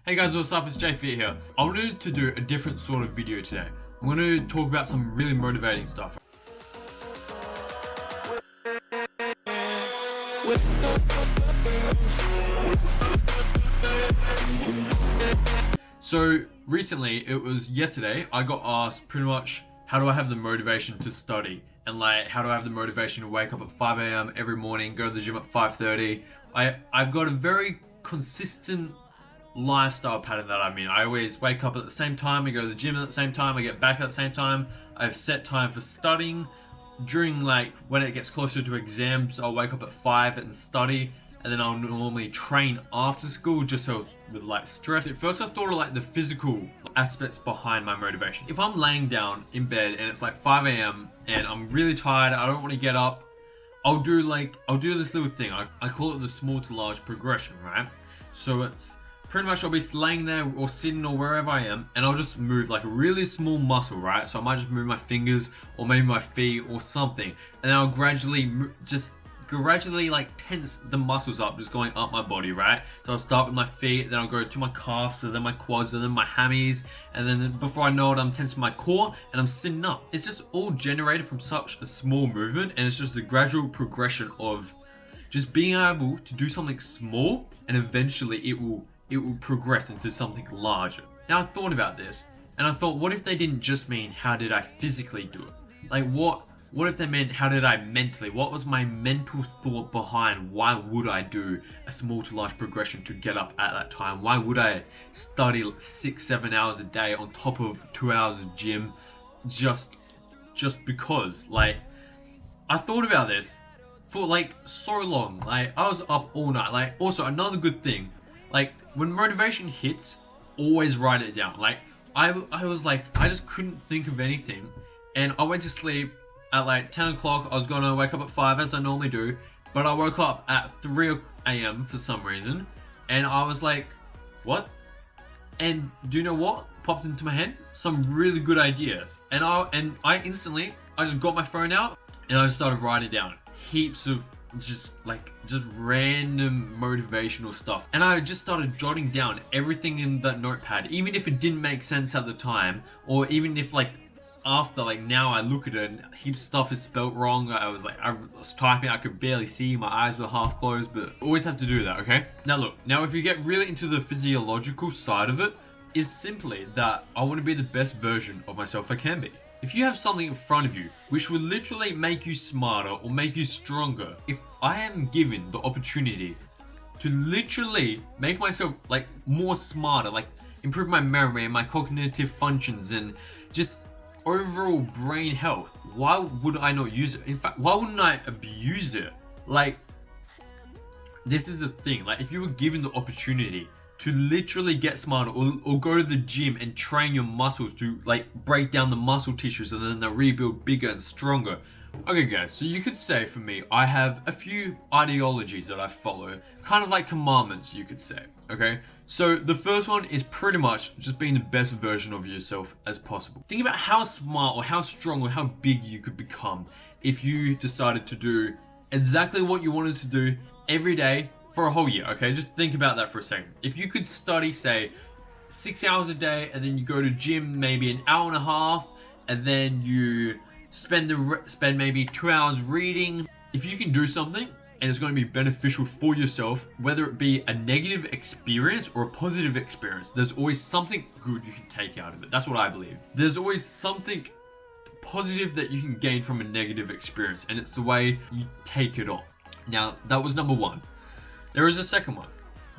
Hey guys, what's up? It's Jay Fit here. I wanted to do a different sort of video today. I'm going to talk about some really motivating stuff. So recently, it was yesterday, I got asked pretty much how do I have the motivation to study, and like how do I have the motivation to wake up at 5 a.m. every morning, go to the gym at 5:30. I've got a very consistent lifestyle pattern that I'm in. I always wake up at the same time, I go to the gym at the same time, I get back at the same time. I've set time for studying. During like when it gets closer to exams, I'll wake up at 5 and study, and then I'll normally train after school just so with like stress. At first I thought of like the physical aspects behind my motivation. If I'm laying down in bed and it's like 5 a.m. and I'm really tired, I don't want to get up, I'll do this little thing. I call it the small to large progression, right? So it's pretty much I'll be laying there or sitting or wherever I am, and I'll just move like a really small muscle, right? So I might just move my fingers or maybe my feet or something, and then I'll gradually like tense the muscles up, just going up my body, right? So I'll start with my feet, then I'll go to my calves, and then my quads, and then my hammies, and then before I know it, I'm tensing my core and I'm sitting up. It's just all generated from such a small movement, and it's just a gradual progression of just being able to do something small, and eventually it will progress into something larger. Now I thought about this, and I thought, what if they didn't just mean how did I physically do it? Like what if they meant how did I mentally? What was my mental thought behind why would I do a small to large progression to get up at that time? Why would I study 6-7 hours a day on top of 2 hours of gym just because? Like, I thought about this for like so long. Like I was up all night. Like also another good thing, like when motivation hits, always write it down. Like I was like, I just couldn't think of anything, and I went to sleep at like 10 o'clock. I was gonna wake up at 5 as I normally do, but I woke up at 3 a.m. for some reason, and I was like, what? And do you know what popped into my head? Some really good ideas, and I instantly just got my phone out and I just started writing down heaps of just random motivational stuff, and I just started jotting down everything in that notepad, even if it didn't make sense at the time, or even if like after, like now I look at it and heaps of stuff is spelt wrong. I was typing, I could barely see, my eyes were half closed, but always have to do that, okay? Now if you get really into the physiological side of it, is simply that I want to be the best version of myself I can be. If you have something in front of you which will literally make you smarter or make you stronger, if I am given the opportunity to literally make myself like more smarter, like improve my memory and my cognitive functions and just overall brain health, why would I not use it? In fact, why wouldn't I abuse it? Like, this is the thing, like if you were given the opportunity to literally get smarter or go to the gym and train your muscles to like break down the muscle tissues and then they'll rebuild bigger and stronger. Okay guys, so you could say for me, I have a few ideologies that I follow, kind of like commandments you could say, okay? So the first one is pretty much just being the best version of yourself as possible. Think about how smart or how strong or how big you could become if you decided to do exactly what you wanted to do every day for a whole year, okay? Just think about that for a second. If you could study, say, 6 hours a day, and then you go to gym maybe an hour and a half, and then you spend maybe 2 hours reading. If you can do something and it's going to be beneficial for yourself, whether it be a negative experience or a positive experience, there's always something good you can take out of it. That's what I believe. There's always something positive that you can gain from a negative experience, and it's the way you take it on. Now, that was number one. There is a second one.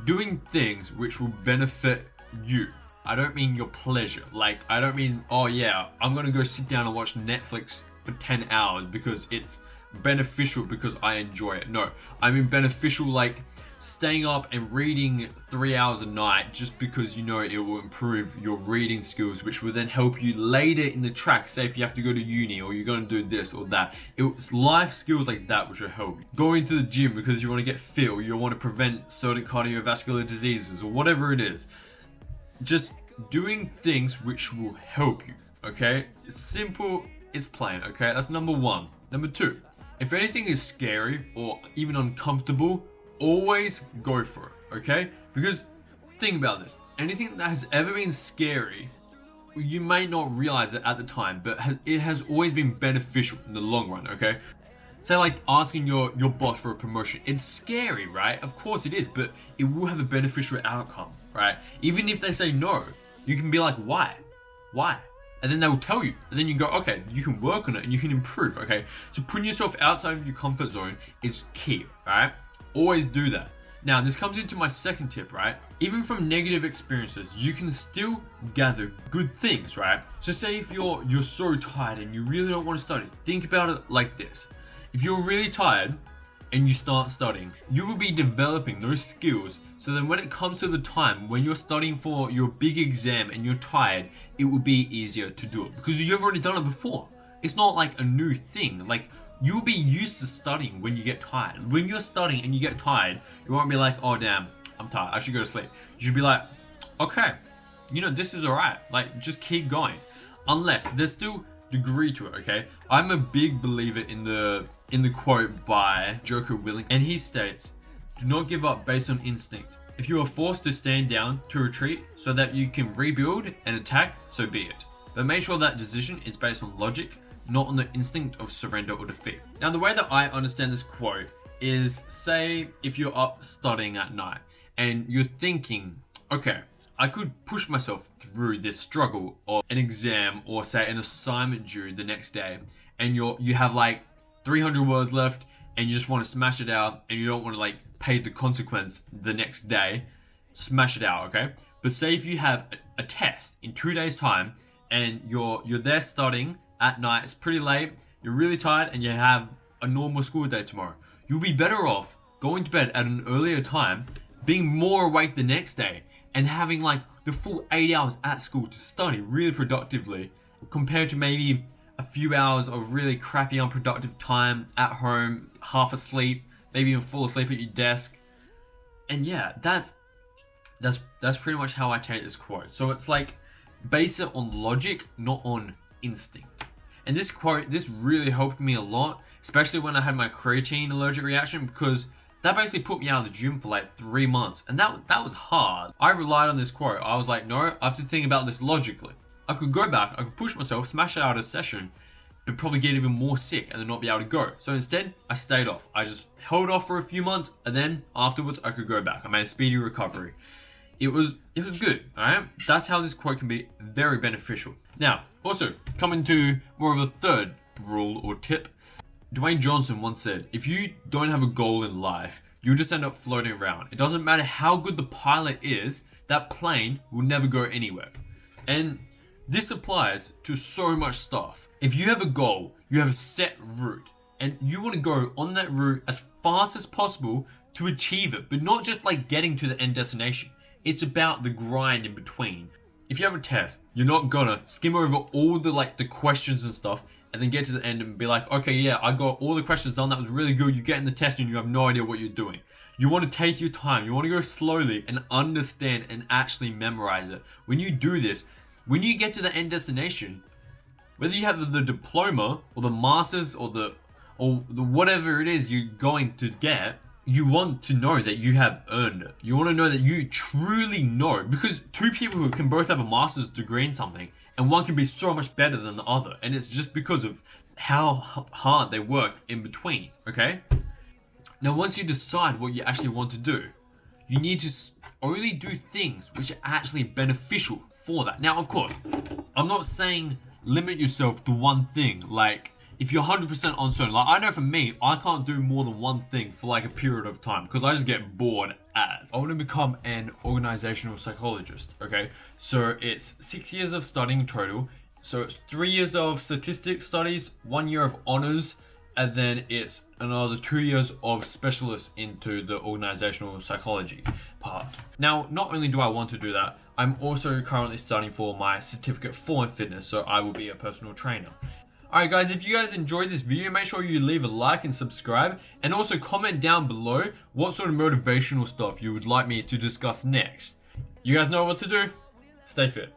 Doing things which will benefit you. I don't mean your pleasure. Like, I don't mean, oh yeah, I'm gonna go sit down and watch Netflix for 10 hours because it's beneficial because I enjoy it. No, I mean beneficial like staying up and reading 3 hours a night just because you know it will improve your reading skills, which will then help you later in the track. Say if you have to go to uni or you're going to do this or that, it's life skills like that which will help you. Going to the gym because you want to get fit or you want to prevent certain cardiovascular diseases or whatever it is. Just doing things which will help you, okay? It's simple, it's plain, okay? That's number one. Number two, if anything is scary or even uncomfortable, always go for it, okay? Because think about this. anything that has ever been scary, you may not realize it at the time, but it has always been beneficial in the long run, okay? Say like asking your boss for a promotion. It's scary, right? Of course it is, but it will have a beneficial outcome, right? Even if they say no, you can be like, why? Why? And then they will tell you. And then you go, okay, you can work on it and you can improve, okay? So putting yourself outside of your comfort zone is key, right? Always do that. Now, this comes into my second tip, right? Even from negative experiences, you can still gather good things, right? So say if you're so tired and you really don't want to study, think about it like this. If you're really tired and you start studying, you will be developing those skills so then when it comes to the time when you're studying for your big exam and you're tired, it will be easier to do it because you've already done it before. It's not like a new thing. Like, you'll be used to studying when you get tired. When you're studying and you get tired, you won't be like, oh damn, I'm tired, I should go to sleep. You should be like, okay, this is alright. Like, just keep going. Unless there's still degree to it, okay? I'm a big believer in the quote by Jocko Willink, and he states, do not give up based on instinct. If you are forced to stand down, to retreat, so that you can rebuild and attack, so be it. But make sure that decision is based on logic, not on the instinct of surrender or defeat. Now, the way that I understand this quote is, say if you're up studying at night and you're thinking, okay, I could push myself through this struggle of an exam or say an assignment due the next day, and you have like 300 words left and you just want to smash it out and you don't want to like pay the consequence the next day, smash it out, okay? But say if you have a test in 2 days time and you're there studying at night, it's pretty late, you're really tired and you have a normal school day tomorrow, you'll be better off going to bed at an earlier time, being more awake the next day, and having like the full 8 hours at school to study really productively compared to maybe a few hours of really crappy unproductive time at home, half asleep, maybe even fall asleep at your desk. And yeah, that's pretty much how I take this quote. So it's like, base it on logic, not on instinct. And this quote, this really helped me a lot, especially when I had my creatine allergic reaction, because that basically put me out of the gym for like 3 months. And that was hard. I relied on this quote. I was like, no, I have to think about this logically. I could go back, I could push myself, smash it out of a session, but probably get even more sick and then not be able to go. So instead, I stayed off. I just held off for a few months, and then afterwards I could go back. I made a speedy recovery. It was good, alright? That's how this quote can be very beneficial. Now, also, coming to more of a third rule or tip, Dwayne Johnson once said, if you don't have a goal in life, you'll just end up floating around. It doesn't matter how good the pilot is, that plane will never go anywhere. And this applies to so much stuff. If you have a goal, you have a set route, and you want to go on that route as fast as possible to achieve it, but not just like getting to the end destination. It's about the grind in between. If you have a test, you're not gonna skim over all the questions and stuff and then get to the end and be like, okay, yeah, I got all the questions done, that was really good. You get in the test and you have no idea what you're doing. You want to take your time, you want to go slowly and understand and actually memorize it. When you do this, when you get to the end destination, whether you have the diploma or the masters or the whatever it is you're going to get, you want to know that you have earned it. You want to know that you truly know, because two people who can both have a master's degree in something and one can be so much better than the other, and it's just because of how hard they work in between, okay? Now, once you decide what you actually want to do, you need to only do things which are actually beneficial for that. Now, of course, I'm not saying limit yourself to one thing. Like, if you're 100% uncertain, like I know for me, I can't do more than one thing for like a period of time because I just get bored as. I want to become an organizational psychologist, okay? So it's 6 years of studying in total. So it's 3 years of statistics studies, 1 year of honors, and then it's another 2 years of specialists into the organizational psychology part. Now, not only do I want to do that, I'm also currently studying for my certificate for fitness, so I will be a personal trainer. Alright guys, if you guys enjoyed this video, make sure you leave a like and subscribe, and also comment down below what sort of motivational stuff you would like me to discuss next. You guys know what to do. Stay fit.